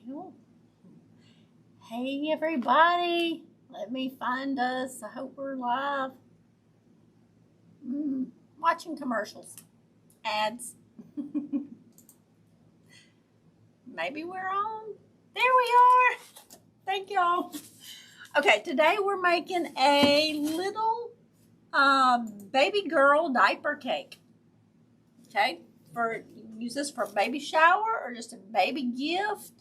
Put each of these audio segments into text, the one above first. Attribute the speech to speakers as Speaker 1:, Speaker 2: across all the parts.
Speaker 1: Well, hey everybody, let me find us. I hope we're live. Watching commercials, ads. Maybe we're on. There we are. Thank y'all. Okay, today we're making a little baby girl diaper cake. Okay, use this for a baby shower or just a baby gift.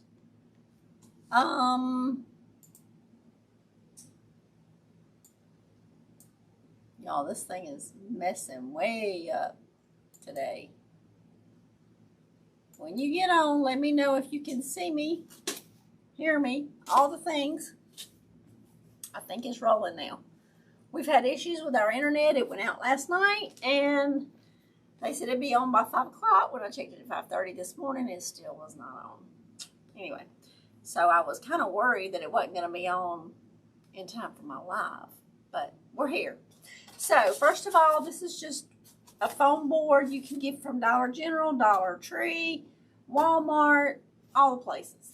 Speaker 1: Y'all, this thing is messing way up today. When you get on, let me know if you can see me, hear me, all the things. I think it's rolling now. We've had issues with our internet. It went out last night, and they said it'd be on by 5 o'clock. When I checked it at 5:30 this morning, it still was not on. Anyway, so I was kind of worried that it wasn't going to be on in time for my live, but we're here. So first of all, this is just a foam board you can get from Dollar General, Dollar Tree, Walmart, all the places.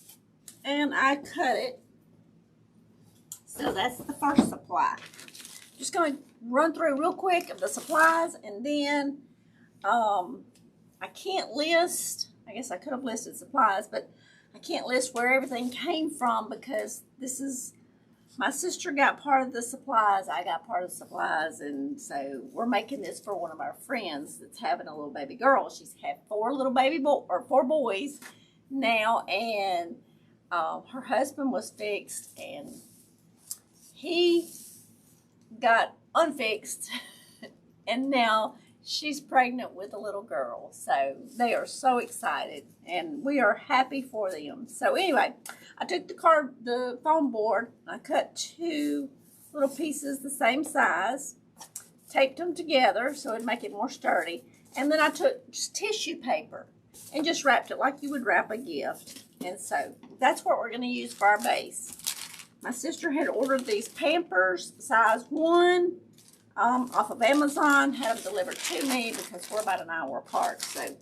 Speaker 1: And I cut it. So that's the first supply. Just going to run through real quick of the supplies, and then I can't list, I guess I could have listed supplies, but I can't list where everything came from because this is, my sister got part of the supplies, I got part of the supplies, and so we're making this for one of our friends that's having a little baby girl. She's had 4 boys now, and her husband was fixed, and he got unfixed, and now she's pregnant with a little girl. So they are so excited, and we are happy for them. So anyway, I took the foam board, I cut 2 little pieces the same size, taped them together so it'd make it more sturdy, and then I took just tissue paper and just wrapped it like you would wrap a gift. And so that's what we're going to use for our base. My sister had ordered these Pampers size 1 off of Amazon, had them delivered to me because we're about an hour apart. So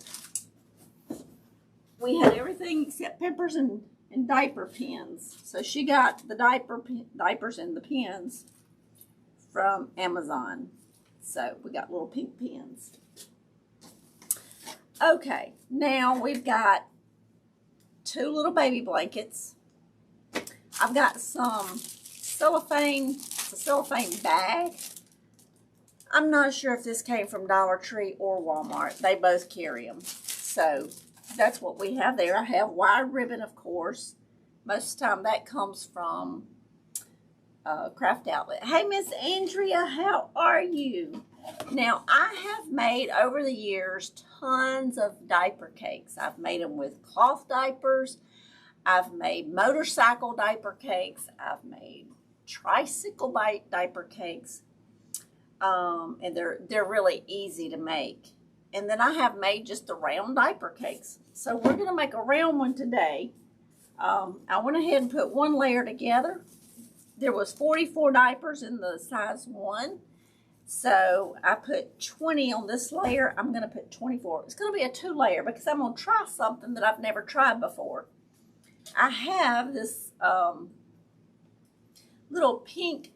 Speaker 1: we had everything except Pampers and diaper pins. So she got the diapers and the pins from Amazon. So we got little pink pins. Okay, now we've got 2 little baby blankets. I've got some cellophane bag. I'm not sure if this came from Dollar Tree or Walmart. They both carry them. So that's what we have there. I have wire ribbon, of course. Most of the time that comes from Craft Outlet. Hey, Miss Andrea, how are you? Now, I have made over the years tons of diaper cakes. I've made them with cloth diapers. I've made motorcycle diaper cakes. I've made tricycle diaper cakes. And they're really easy to make. And then I have made just the round diaper cakes. So we're going to make a round one today. I went ahead and put 1 layer together. There was 44 diapers in the size 1. So I put 20 on this layer. I'm going to put 24. It's going to be a 2 layer because I'm going to try something that I've never tried before. I have this little pink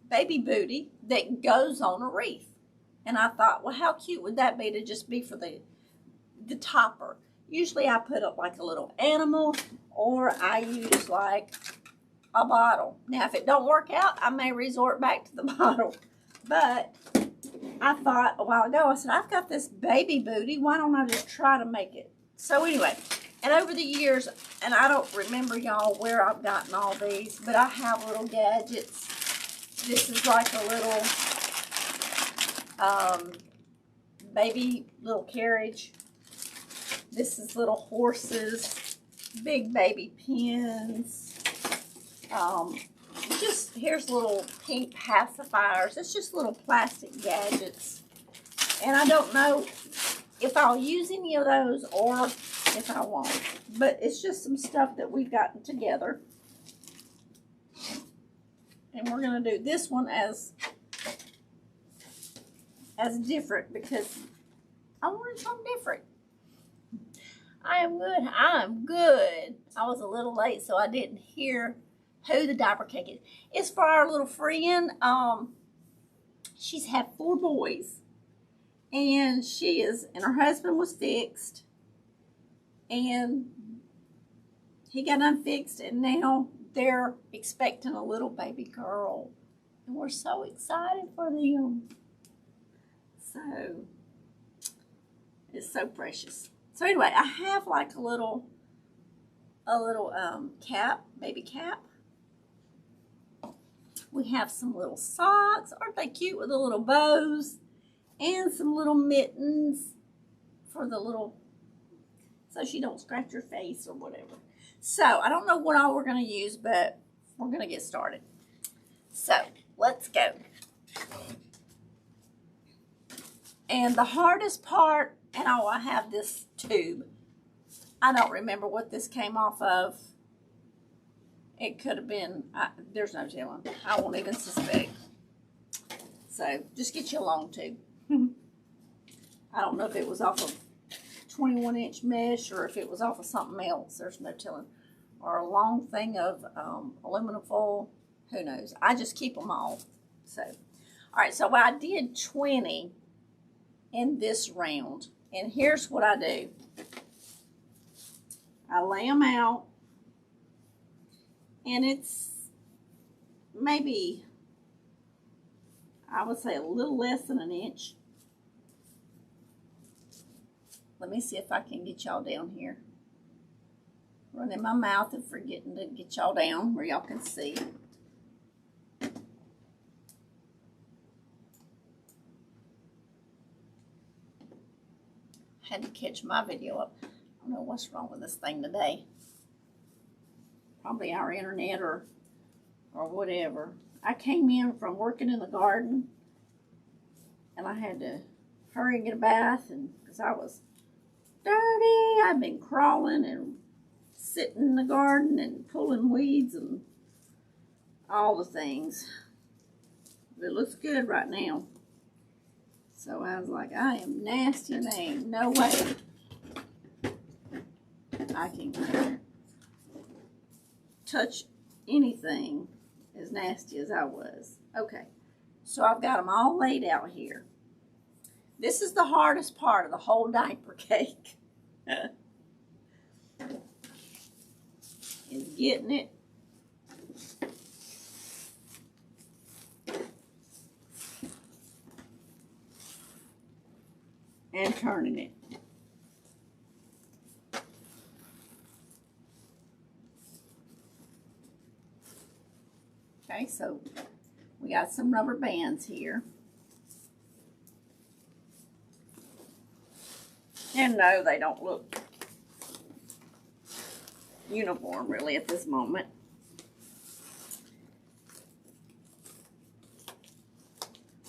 Speaker 1: baby booty that goes on a wreath. And I thought, well, how cute would that be to just be for the topper? Usually I put up like a little animal, or I use like a bottle. Now, if it don't work out, I may resort back to the bottle. But I thought a while ago, I said, I've got this baby booty. Why don't I just try to make it? So anyway, and over the years, and I don't remember, y'all, where I've gotten all these, but I have little gadgets. This is like a little baby little carriage. This is little horses, big baby pins. Just here's little pink pacifiers. It's just little plastic gadgets. And I don't know if I'll use any of those or if I won't. But it's just some stuff that we've gotten together. And we're going to do this one as different because I wanted something different. I am good. I am good. I was a little late, so I didn't hear who the diaper cake is. It's for our little friend. She's had 4 boys, and her husband was fixed, and he got unfixed, and now they're expecting a little baby girl, and we're so excited for them. So it's so precious. So anyway, I have like a little cap, baby cap. We have some little socks. Aren't they cute with the little bows? And some little mittens for the little, so she don't scratch her face or whatever. So I don't know what all we're going to use, but we're going to get started. So let's go. And the hardest part, and I have this tube. I don't remember what this came off of. It could have been, there's no telling. I won't even suspect. So just get you a long tube. I don't know if it was off of 21-inch mesh or if it was off of something else. There's no telling. Or a long thing of aluminum foil. Who knows? I just keep them all. So, all right. So I did 20 in this round. And here's what I do. I lay them out. And it's maybe, I would say, a little less than an inch. Let me see if I can get y'all down here. Running my mouth and forgetting to get y'all down where y'all can see. Had to catch my video up. I don't know what's wrong with this thing today. Probably our internet or whatever. I came in from working in the garden, and I had to hurry and get a bath, and because I was dirty. I've been crawling and sitting in the garden and pulling weeds and all the things. But it looks good right now. So I was like, I am nasty, and there ain't no way I can touch anything as nasty as I was. Okay, so I've got them all laid out here. This is the hardest part of the whole diaper cake. Is getting it and turning it. Okay, so we got some rubber bands here. And no, they don't look uniform really at this moment.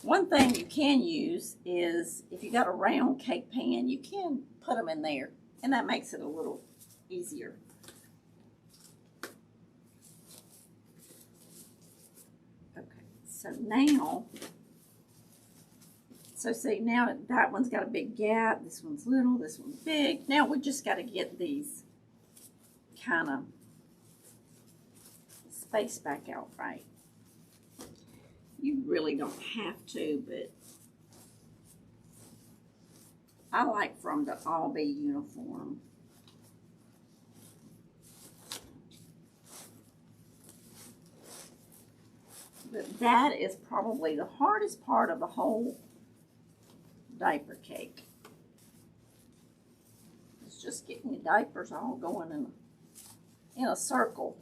Speaker 1: One thing you can use is if you got a round cake pan, you can put them in there, and that makes it a little easier. So now, see, now that one's got a big gap, this one's little, this one's big. Now we just got to get these kind of spaced back out right. You really don't have to, but I like for them to all be uniform. But that is probably the hardest part of the whole diaper cake. It's just getting the diapers all going in a circle.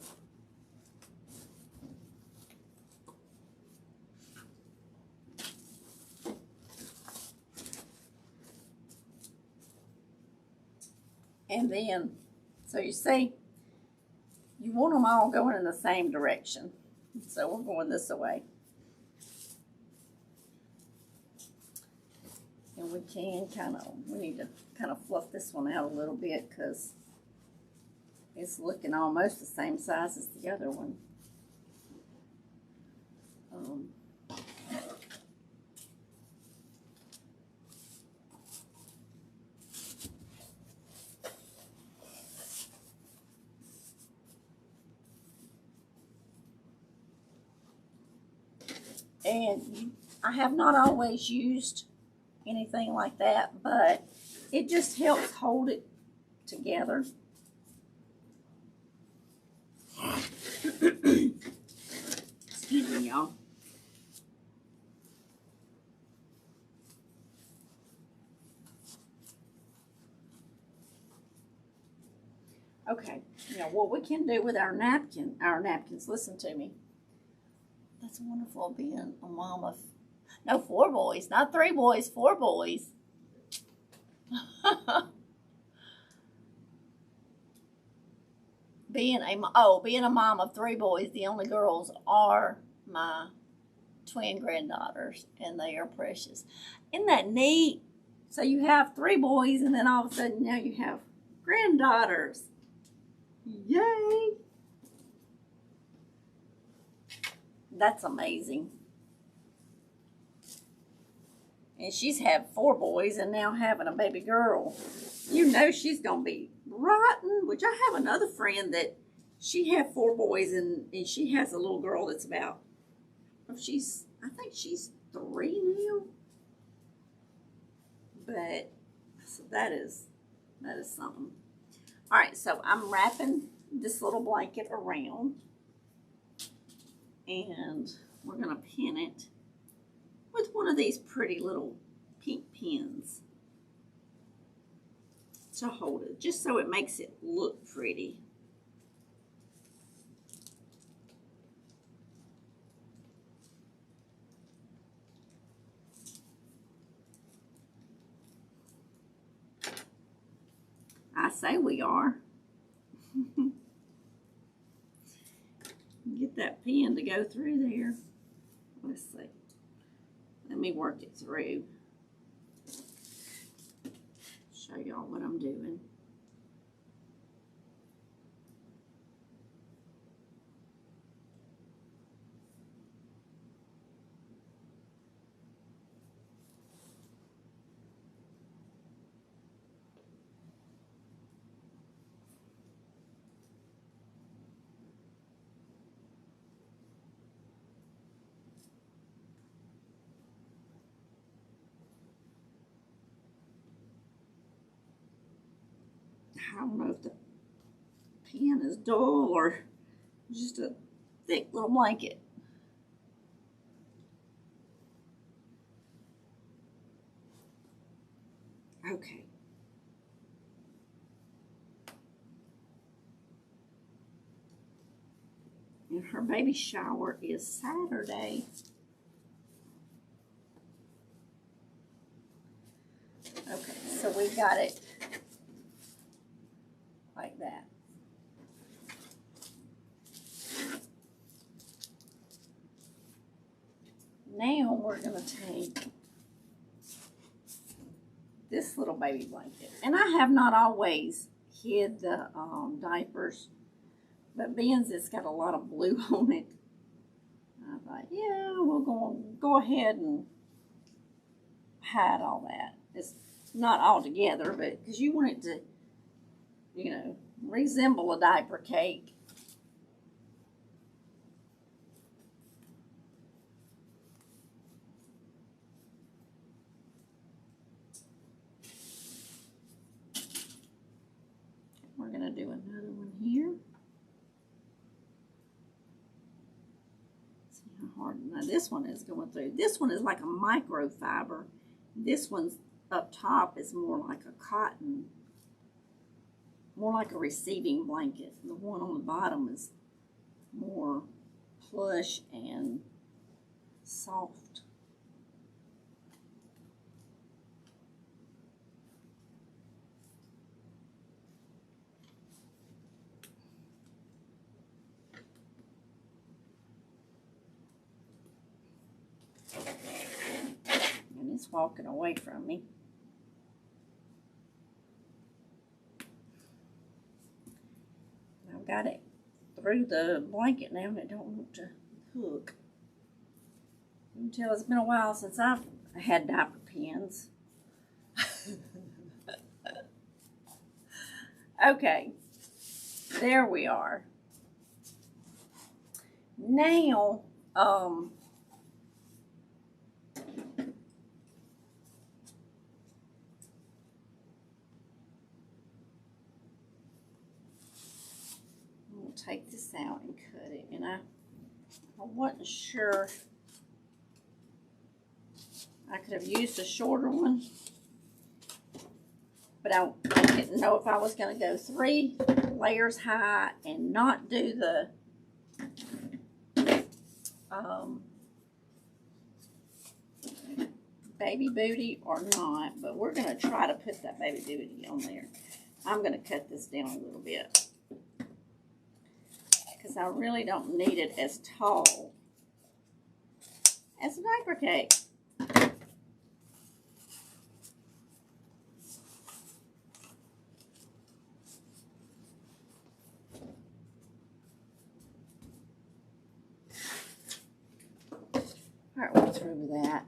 Speaker 1: And then, so you see, you want them all going in the same direction. So we're going this way. And we need to kind of fluff this one out a little bit because it's looking almost the same size as the other one. And I have not always used anything like that, but it just helps hold it together. Excuse me, y'all. Okay, now what we can do with our napkins, listen to me. That's wonderful being a mom of, no, 4 boys, not 3 boys, 4 boys. being a mom of 3 boys, the only girls are my twin granddaughters, and they are precious. Isn't that neat? So you have 3 boys, and then all of a sudden now you have granddaughters. Yay! That's amazing. And she's had 4 boys and now having a baby girl. You know she's going to be rotten, which I have another friend that she had 4 boys and she has a little girl that's about, I think she's 3 now. But, so that is something. All right, so I'm wrapping this little blanket around, and we're going to pin it with one of these pretty little pink pins to hold it, just so it makes it look pretty. I say we are. Get that pin to go through there. Let's see. Let me work it through. Show y'all what I'm doing. I don't know if the pen is dull or just a thick little blanket. Okay. And her baby shower is Saturday. Okay, so we got it like that. Now we're going to take this little baby blanket. And I have not always hid the diapers, but being it's got a lot of blue on it, I thought, yeah, we're going to go ahead and hide all that. It's not all together, but because you want it to, you know, resemble a diaper cake. We're going to do another one here. See how hard. Now this one is going through. This one is like a microfiber. This one's up top is more like a cotton, more like a receiving blanket. The one on the bottom is more plush and soft. And it's walking away from me. I've got it through the blanket now and it don't want to hook. You can tell it's been a while since I've had diaper pins. Okay, there we are. Now, take this out and cut it. And I wasn't sure. I could have used a shorter one, but I didn't know if I was going to go 3 layers high and not do the baby booty or not. But we're going to try to put that baby booty on there. I'm going to cut this down a little bit because I really don't need it as tall as a diaper cake. All right, we're through with that.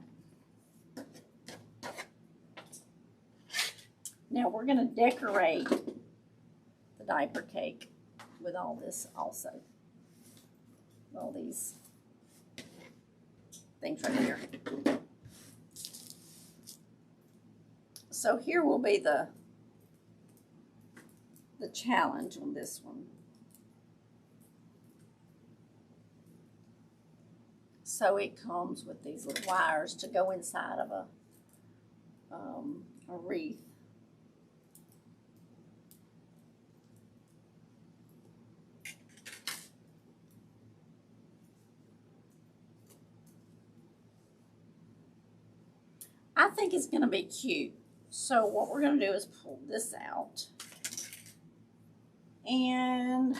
Speaker 1: Now we're going to decorate the diaper cake with all this also. All these things right here. So here will be the challenge on this one. So it comes with these little wires to go inside of a wreath. I think it's going to be cute. So what we're going to do is pull this out. And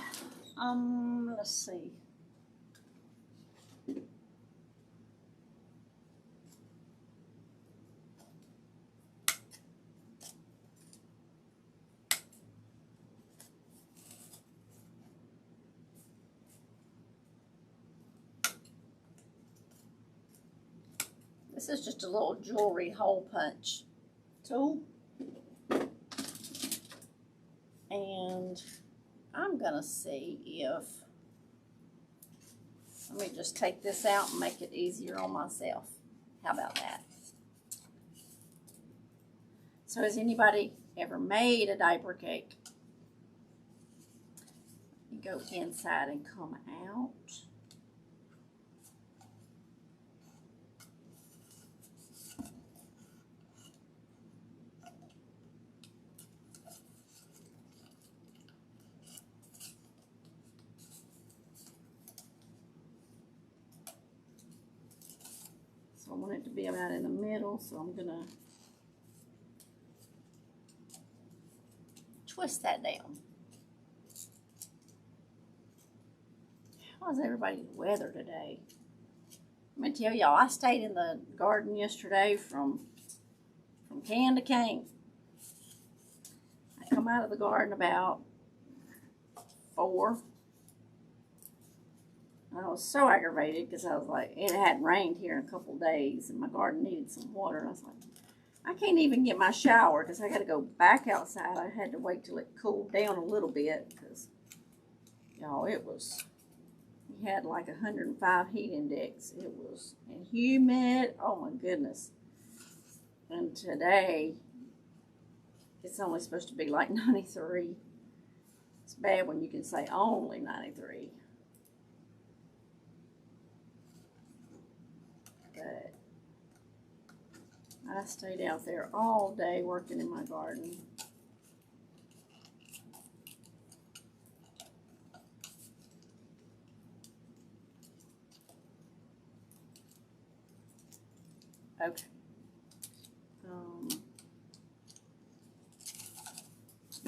Speaker 1: let's see. This is just a little jewelry hole punch tool. And I'm gonna see if, let me just take this out and make it easier on myself. How about that? So has anybody ever made a diaper cake? You go inside and come out. So I want it to be about in the middle, so I'm gonna twist that down. How's everybody's weather today? Let me tell y'all, I stayed in the garden yesterday from can to can. I come out of the garden about 4. I was so aggravated because I was like, it hadn't rained here in a couple of days and my garden needed some water. And I was like, I can't even get my shower because I got to go back outside. I had to wait till it cooled down a little bit because, y'all, it was, we had like 105 heat index. It was humid. Oh my goodness. And today, it's only supposed to be like 93. It's bad when you can say only 93. But I stayed out there all day working in my garden. Okay.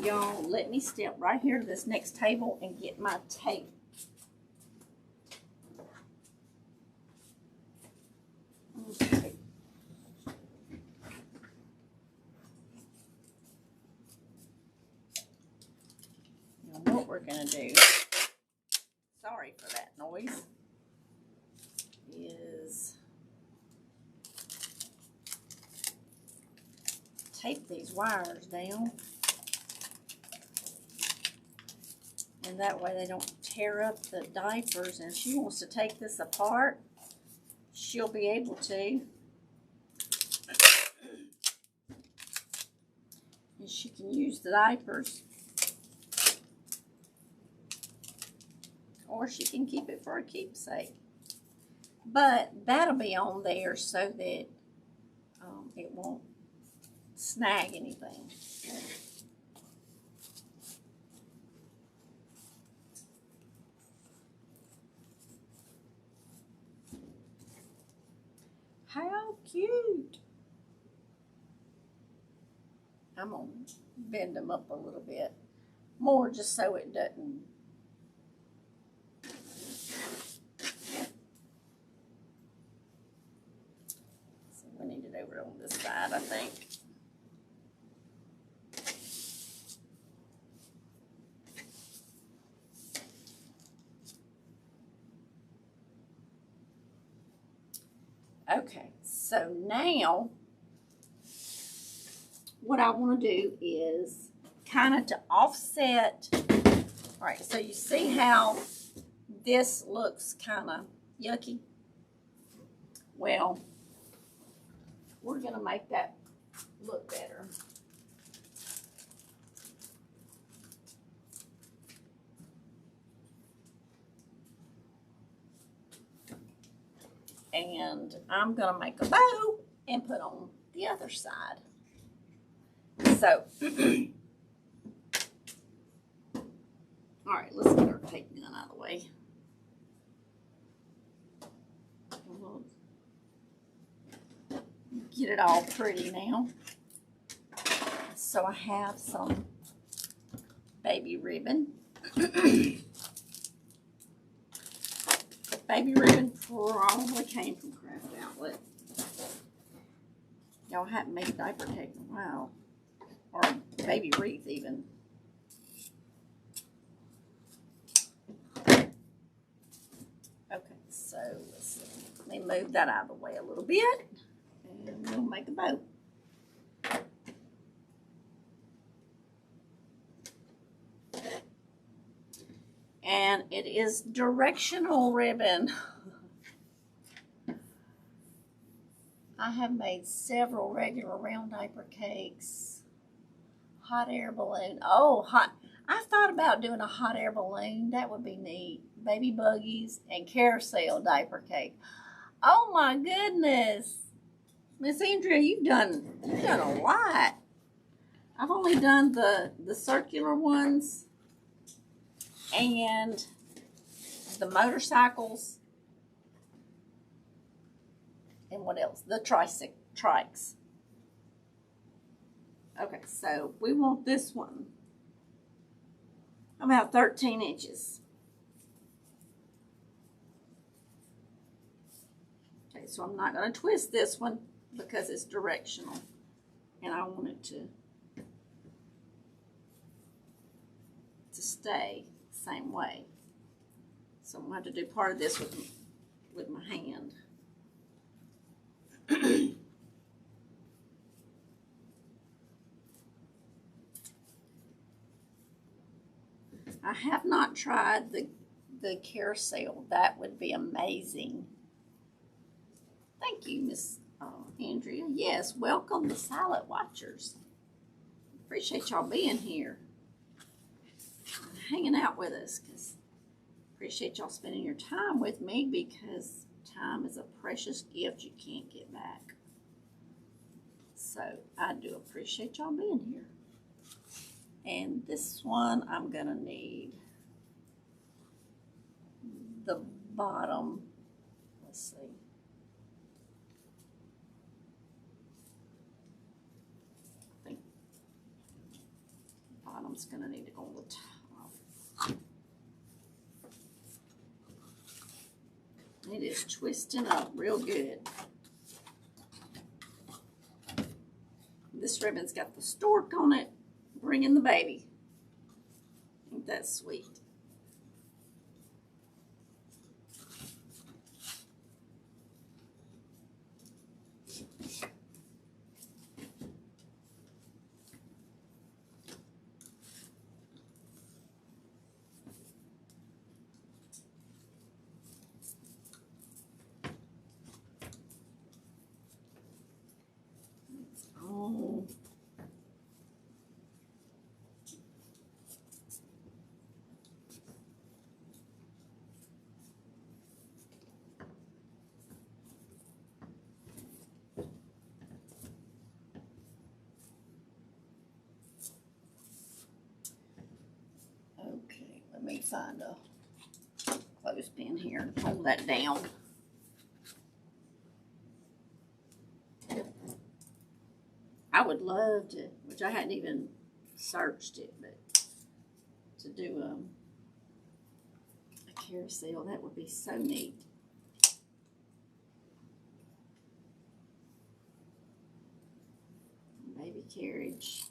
Speaker 1: Y'all, let me step right here to this next table and get my tape. Okay. Now what we're going to do, sorry for that noise, is tape these wires down. And that way they don't tear up the diapers. And if she wants to take this apart, she'll be able to. And she can use the diapers or she can keep it for a keepsake. But that'll be on there so that it won't snag anything. How cute. I'm going to bend them up a little bit more just so it doesn't. So we need it over on this side, I think. Okay, so now what I want to do is kind of to offset. All right, so you see how this looks kind of yucky? Well, we're going to make that look better. And I'm going to make a bow and put on the other side. So, all right, let's get our cake gun out of the way. We'll get it all pretty now. So I have some baby ribbon. Baby ribbon probably came from Craft Outlet. Y'all haven't made diaper cake in a while. Or baby wreath even. Okay, so let's see. Let me move that out of the way a little bit. And we'll make a bow. And it is directional ribbon. I have made several regular round diaper cakes. Hot air balloon. Oh, hot. I thought about doing a hot air balloon. That would be neat. Baby buggies and carousel diaper cake. Oh my goodness. Miss Andrea, you've done a lot. I've only done the circular ones and the motorcycles. And what else? The trikes. Okay, so we want this one about 13 inches. Okay, so I'm not going to twist this one because it's directional. And I want it to stay the same way. So I'm going to have to do part of this with my hand. I have not tried the carousel. That would be amazing. Thank you, Miss Andrea. Yes, welcome the Silent Watchers. Appreciate y'all being here, hanging out with us. Cause appreciate y'all spending your time with me because time is a precious gift you can't get back. So I do appreciate y'all being here. And this one, I'm gonna need the bottom. Let's see. I think the bottom's gonna need to go on the top. It is twisting up real good. This ribbon's got the stork on it, bringing the baby. Ain't that sweet? find a clothespin here to hold that down. I would love to, which I hadn't even searched it, but to do a carousel, that would be so neat. Baby carriage.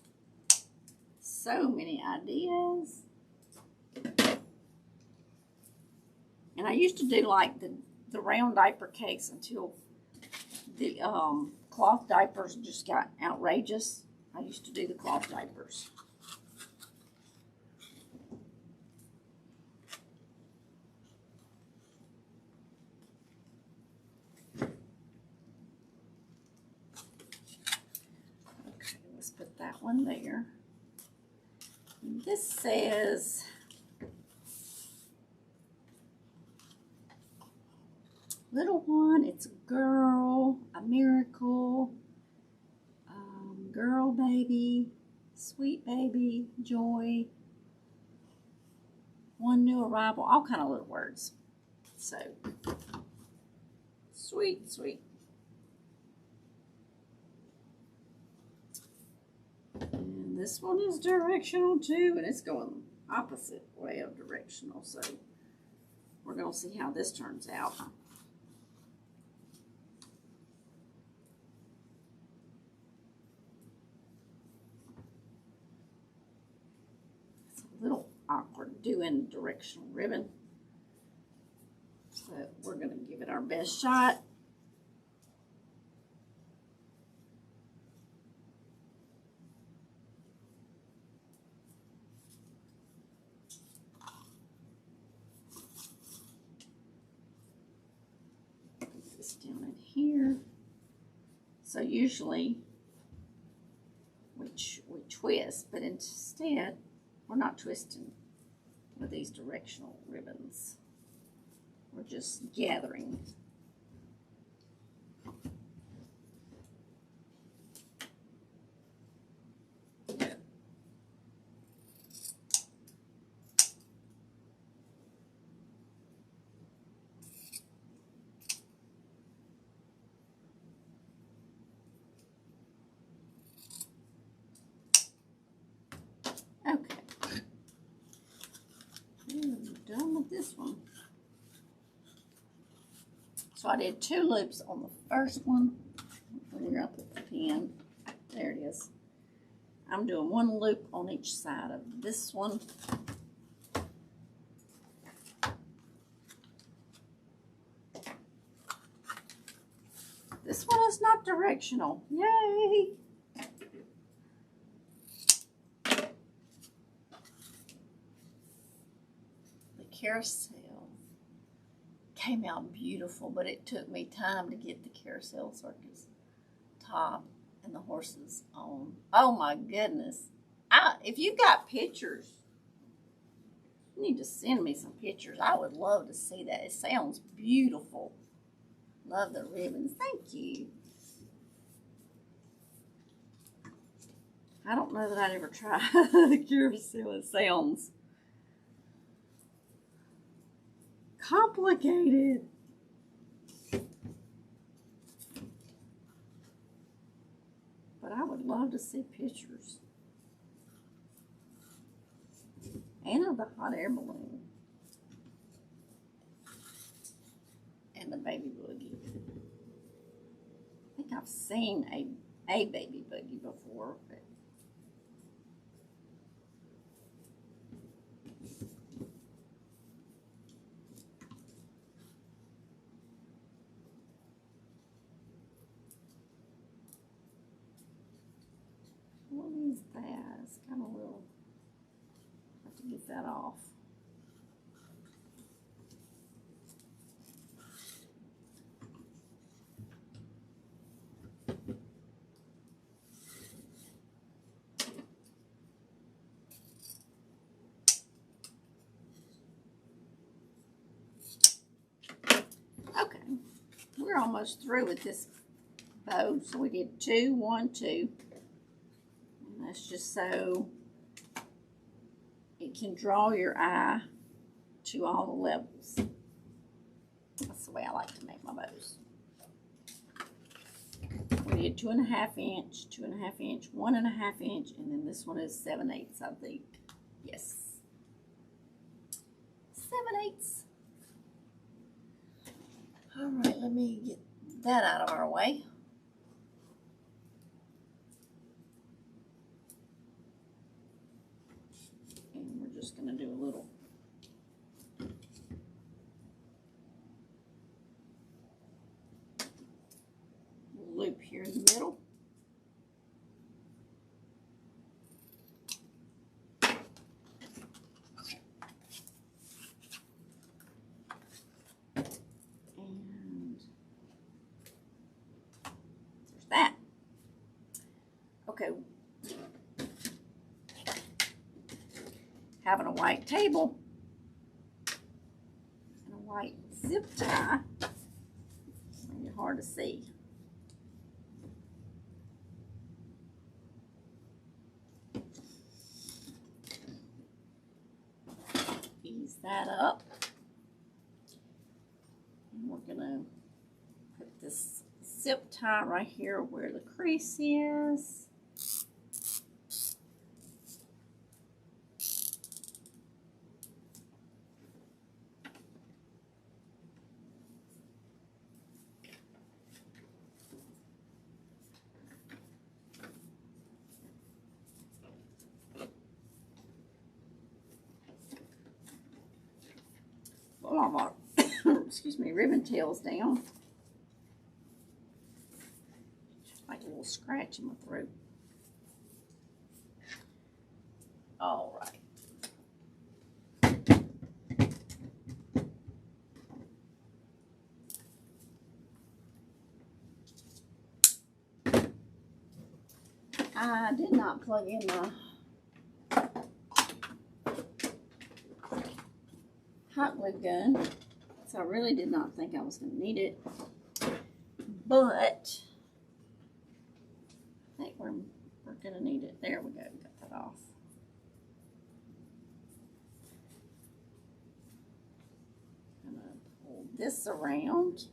Speaker 1: So many ideas. And I used to do like the round diaper cakes until the cloth diapers just got outrageous. I used to do the cloth diapers. Okay, let's put that one there. And this says little one, it's a girl, a miracle, girl baby, sweet baby, joy, one new arrival, all kind of little words. So, sweet, sweet. And this one is directional too, and it's going opposite way of directional, so we're going to see how this turns out. Little awkward doing directional ribbon, so we're going to give it our best shot. Put this down in here. So usually we twist, but instead we're not twisting with these directional ribbons. We're just gathering. Okay. Done with this one. So I did 2 loops on the first one. Where I put the pin. There it is. I'm doing 1 loop on each side of this one. This one is not directional. Yay! Carousel came out beautiful, but it took me time to get the carousel circus top and the horses on. Oh my goodness. If you got pictures, you need to send me some pictures. I would love to see that. It sounds beautiful. Love the ribbons. Thank you. I don't know that I'd ever try the carousel. It sounds complicated. But I would love to see pictures. And of the hot air balloon. And the baby boogie. I think I've seen a baby boogie before, but what is that? It's kind of a little, have to get that off. Okay, we're almost through with this bow. So we did 2, 1, 2. And that's just so it can draw your eye to all the levels. That's the way I like to make my bows. We did 2.5 inch, 2.5 inch, 1.5 inch, and then this one is 7/8, I think. Yes. 7/8. All right, let me get that out of our way. And we're just going to do a little loop here in the middle. And there's that. Okay. Having a white table and a white zip tie, make it hard to see. Ease that up. And we're gonna put this zip tie right here where the crease is. Pull all our excuse me, ribbon tails down. Just like a little scratch in my throat. All right. I did not plug in my hot glue gun, so I really did not think I was going to need it, but I think we're going to need it. There we go, got that off. I'm going to pull this around.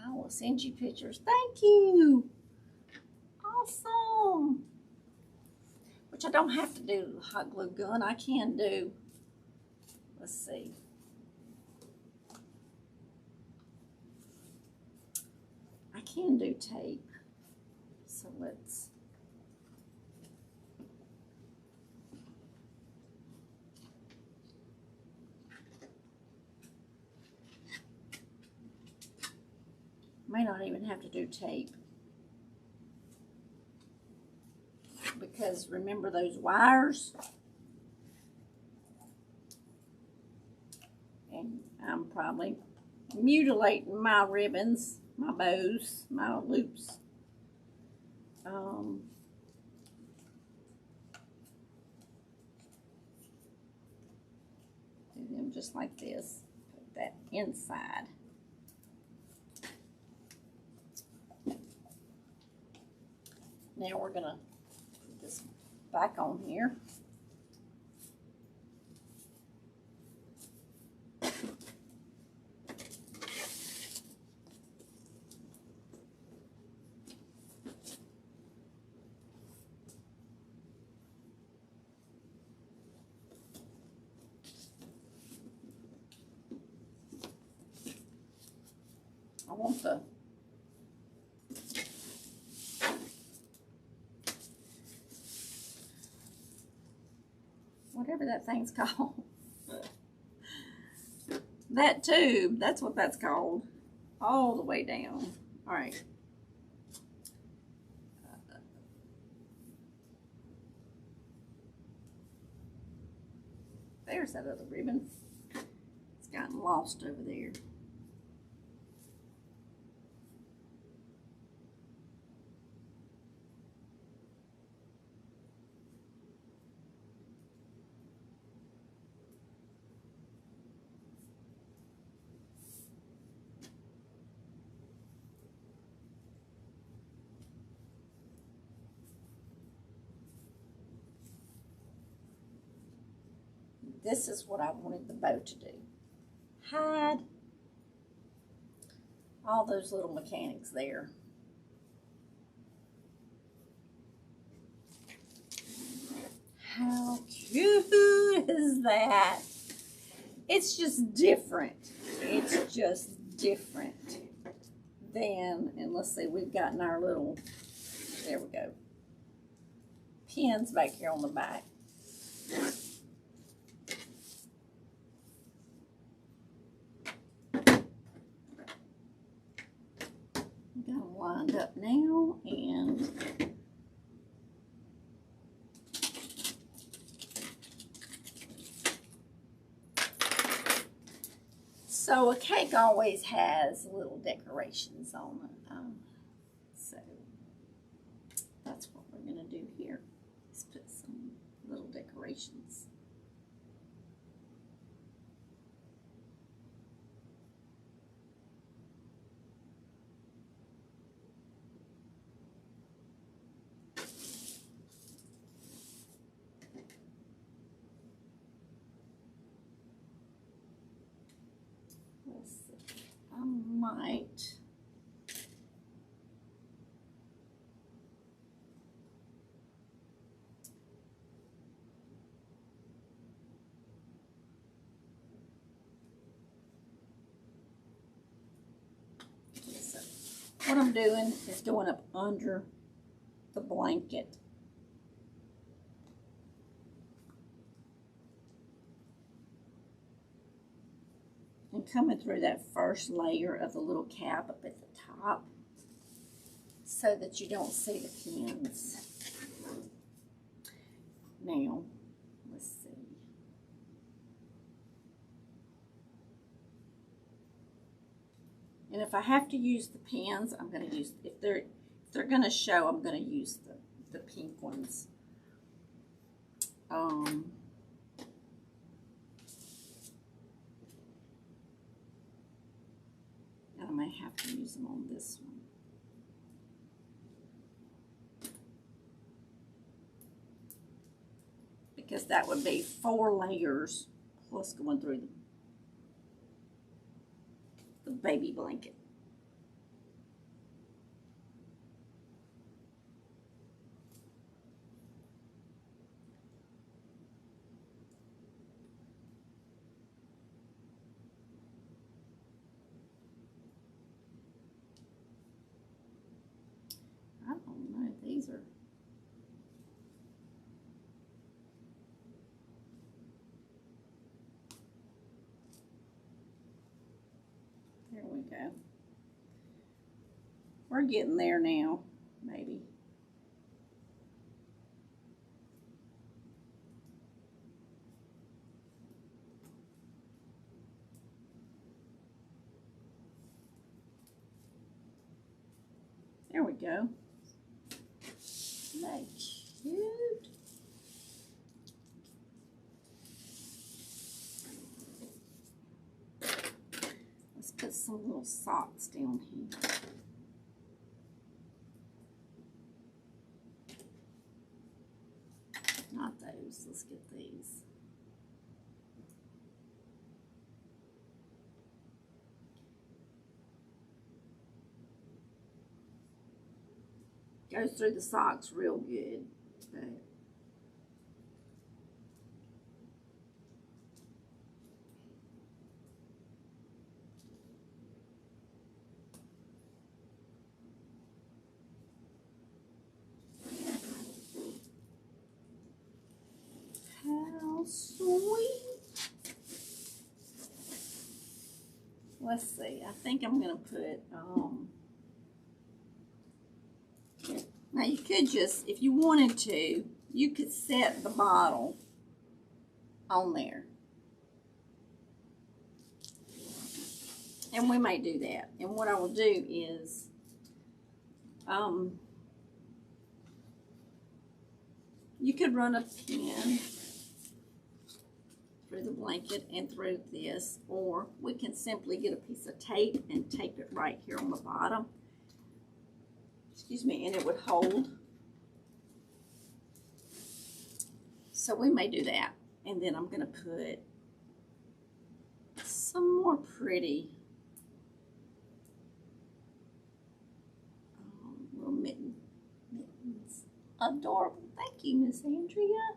Speaker 1: I will send you pictures. Thank you. Awesome. Which I don't have to do the hot glue gun. I can do, let's see. I can do tape. So let's may not even have to do tape. Because remember those wires? And I'm probably mutilating my ribbons, my bows, my loops. Do them just like this. Put that inside. Now we're gonna put this back on here. I want the whatever that thing's called. That tube, that's what that's called. All the way down. All right. There's that other ribbon. It's gotten lost over there. this is what I wanted the bow to do. Hide all those little mechanics there. How cute is that? It's just different. It's just different than, and let's see, we've gotten our little, there we go, pins back here on the back. Got them lined up now, and so a cake always has little decorations on it. So that's what we're going to do here, is put some little decorations. Let's see, I might what I'm doing is going up under the blanket. And coming through that first layer of the little cap up at the top so that you don't see the pins. Now, let's see. And if I have to use the pins, I'm going to use, if they're going to show, I'm going to use the pink ones. And I may have to use them on this one. Because that would be 4 layers plus going through the baby blanket. I don't know, these are, there we go. We're getting there now, maybe. There we go. Isn't that cute? Let's put some little socks down here. Not those, let's get these. Goes through the socks real good. But how sweet. Let's see, I think I'm gonna put now you could just, if you wanted to, you could set the bottle on there. And we may do that. And what I will do is, you could run a pin through the blanket and through this, or we can simply get a piece of tape and tape it right here on the bottom. Excuse me, and it would hold. So we may do that. And then I'm going to put some more pretty little mittens. Adorable. Thank you, Miss Andrea.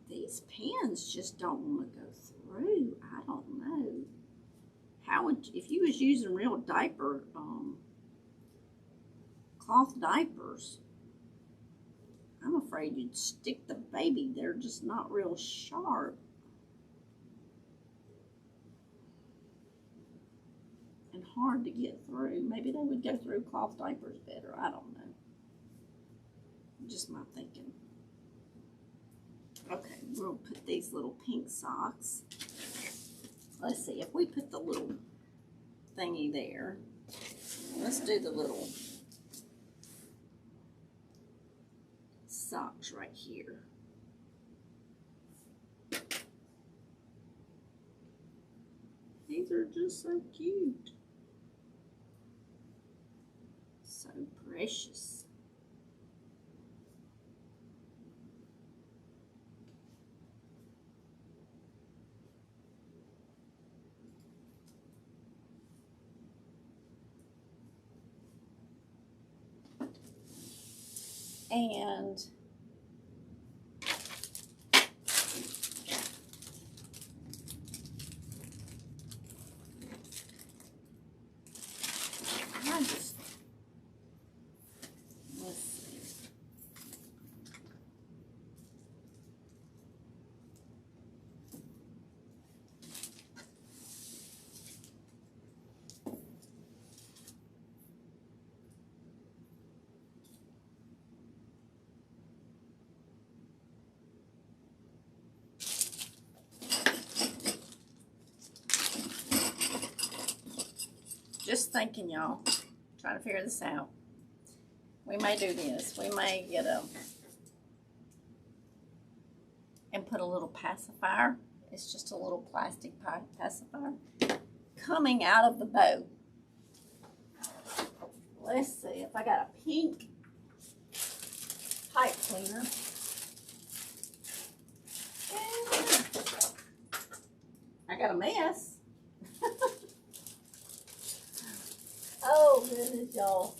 Speaker 1: These pens just don't want to go through. I don't know. How would, if you was using real diaper, cloth diapers, I'm afraid you'd stick the baby. They're just not real sharp. And hard to get through. Maybe they would go through cloth diapers better. I don't know. Just my thinking. Okay, we'll put these little pink socks. Let's see, if we put the little thingy there, let's do the little socks right here. These are just so cute. So precious. And I just, let's see. Just thinking, y'all, trying to figure this out. We may do this. We may get and put a little pacifier. It's just a little plastic pacifier coming out of the bow. Let's see if I got a pink pipe cleaner. And I got a mess. Oh goodness, y'all.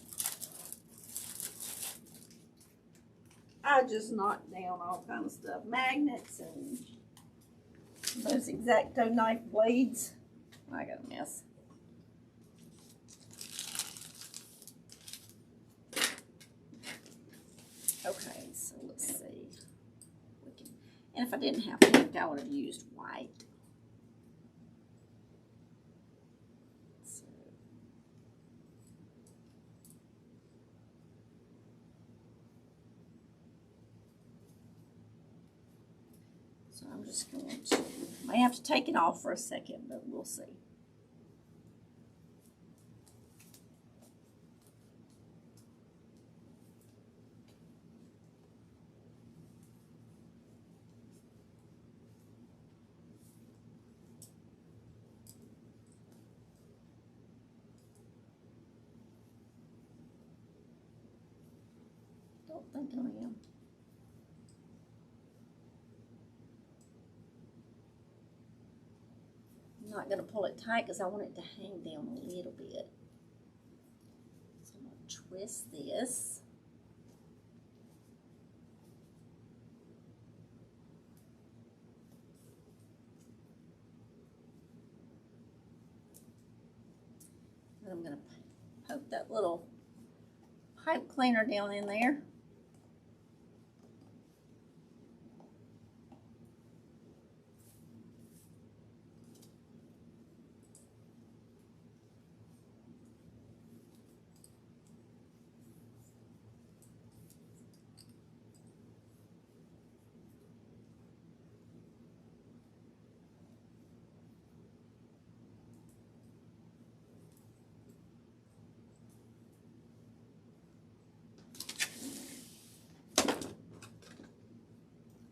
Speaker 1: I just knocked down all kind of stuff. Magnets and those X-Acto knife blades. I got a mess. Okay, so let's see. And if I didn't have pink, I would have used white. So I'm just going to, may have to take it off for a second, but we'll see. Don't think I am. I'm not going to pull it tight because I want it to hang down a little bit. So I'm going to twist this. And I'm going to poke that little pipe cleaner down in there.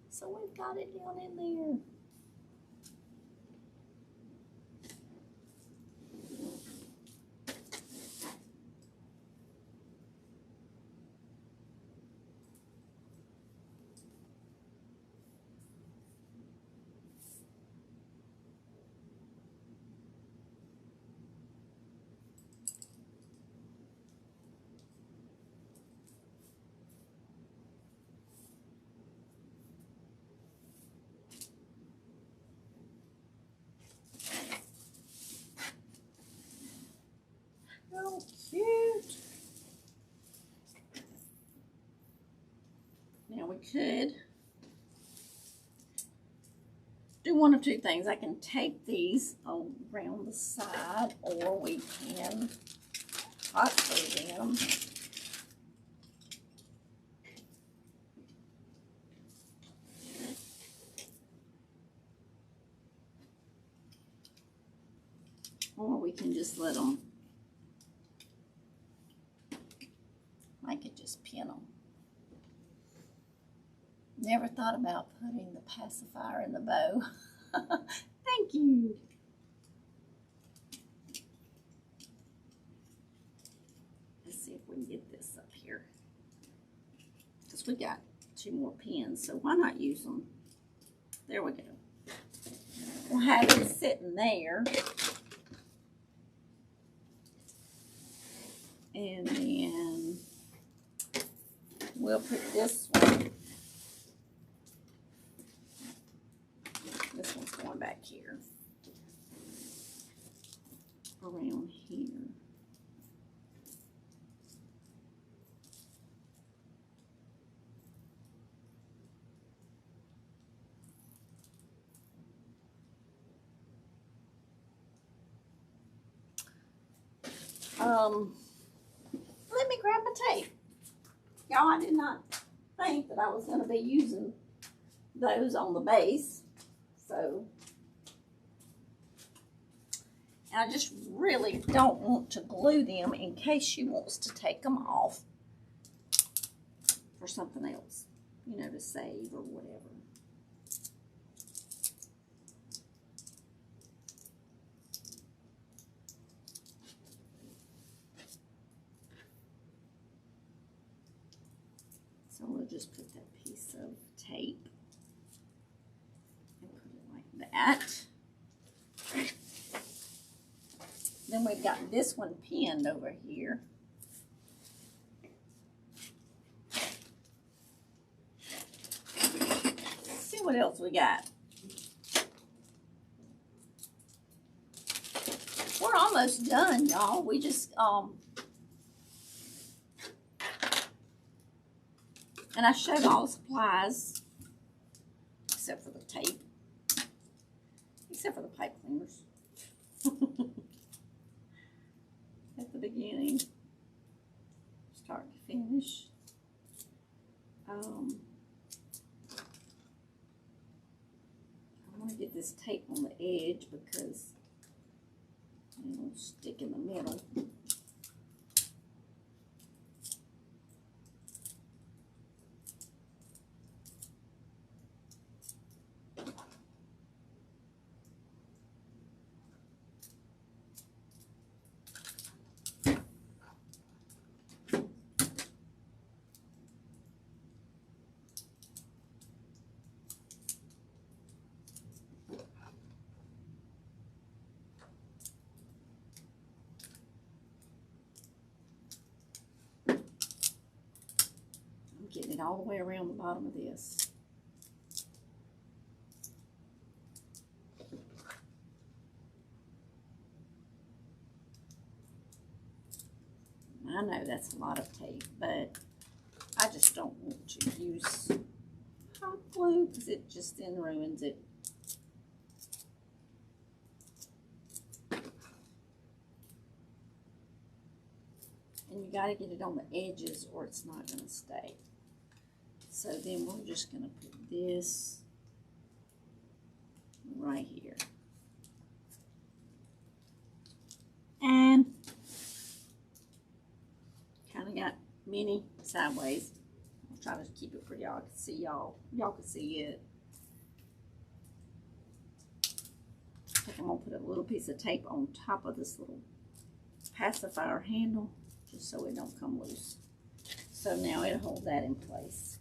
Speaker 1: So we've got it down in there. Now we could do one of two things. I can tape these around the side, or we can hot glue them. Or we can just let them, I could just pin them. Never thought about putting the pacifier in the bow. Thank you. Let's see if we can get this up here. Because we got 2 more pins, so why not use them? There we go. We'll have it sitting there. And then we'll put this one. This one's going back here. Around here. Let me grab my tape. Y'all, I did not think that I was going to be using those on the base. So, and I just really don't want to glue them in case she wants to take them off for something else, you know, to save or whatever. So we'll just put that piece of tape and put it like that. Then we've got this one pinned over here. Let's see what else we got. We're almost done, y'all. We just, and I showed all the supplies, except for the tape, except for the pipe cleaners. At the beginning, start to finish. I want to get this tape on the edge because it'll stick in the middle. Getting it all the way around the bottom of this. I know that's a lot of tape, but I just don't want to use hot glue because it just then ruins it. And you got to get it on the edges or it's not going to stay. So then we're just going to put this right here. And kind of got mini sideways. I'll try to keep it for y'all can see y'all can see it. I think I'm going to put a little piece of tape on top of this little pacifier handle just so it don't come loose. So now it'll hold that in place.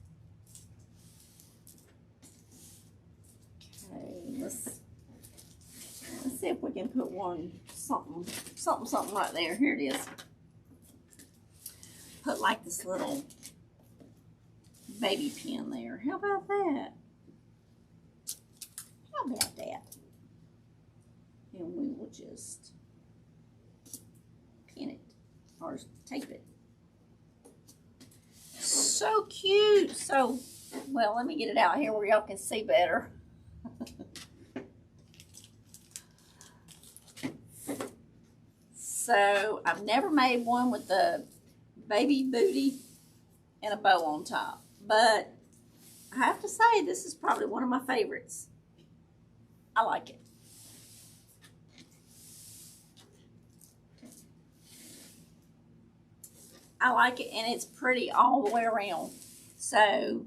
Speaker 1: Okay, let's see if we can put something right there. Here it is. Put like this little baby pin there. How about that? How about that? And we will just pin it or tape it. So cute. So Well, let me get it out here where y'all can see better. So, I've never made one with the baby booty and a bow on top. But I have to say, this is probably one of my favorites. I like it. I like it, and it's pretty all the way around. So,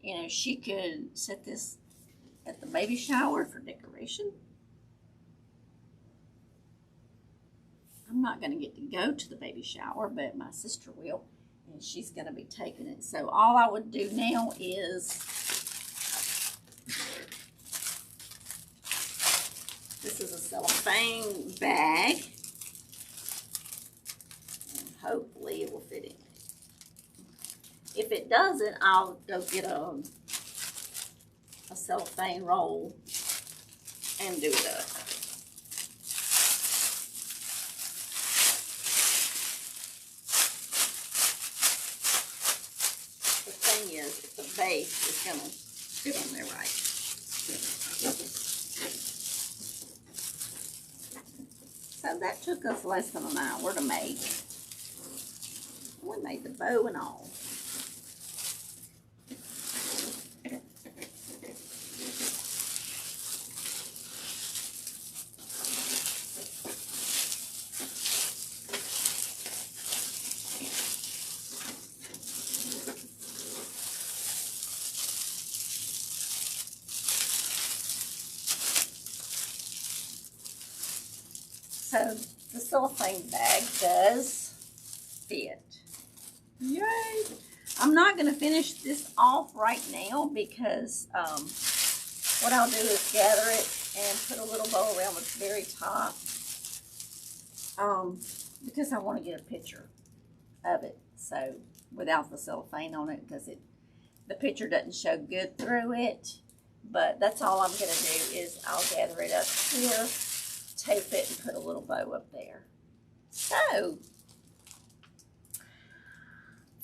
Speaker 1: you know, she could set this at the baby shower for decoration. I'm not going to get to go to the baby shower, but my sister will, and she's going to be taking it. So all I would do now is, this is a cellophane bag, and hopefully it will fit in. If it doesn't, I'll go get a cellophane roll and do it up. If the base is going to fit on there right. So that took us less than an hour to make. We made the bow and all. So the cellophane bag does fit. Yay! I'm not going to finish this off right now because what I'll do is gather it and put a little bow around the very top because I want to get a picture of it. So without the cellophane on it, because the picture doesn't show good through it. But that's all I'm going to do is I'll gather it up here, tape it, and put a little bow up there. So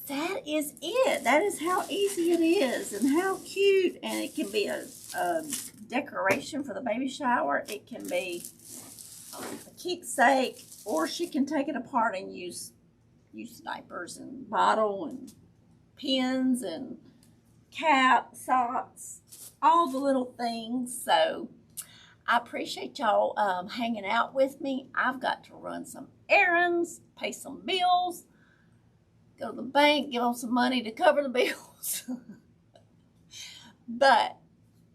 Speaker 1: that is it. That is how easy it is and how cute. And it can be a decoration for the baby shower. It can be a keepsake, or she can take it apart and use diapers and bottle and pins and cap, socks, all the little things. So I appreciate y'all hanging out with me. I've got to run some errands, pay some bills, go to the bank, give them some money to cover the bills. But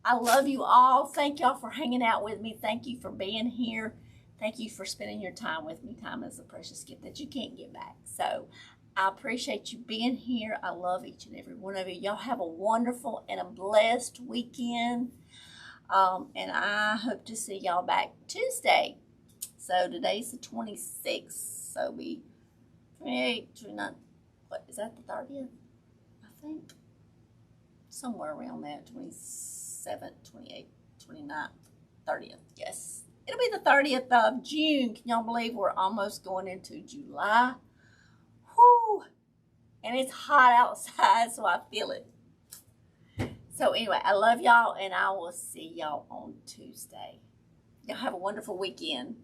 Speaker 1: I love you all. Thank y'all for hanging out with me. Thank you for being here. Thank you for spending your time with me. Time is a precious gift that you can't get back. So I appreciate you being here. I love each and every one of you. Y'all have a wonderful and a blessed weekend. And I hope to see y'all back Tuesday. So today's the 26th. So be 28, 29, what is that, the 30th? I think. Somewhere around that, 27th, 28th, 29th, 30th. Yes. It'll be the 30th of June. Can y'all believe we're almost going into July? Whew. And it's hot outside, so I feel it. So anyway, I love y'all, and I will see y'all on Tuesday. Y'all have a wonderful weekend.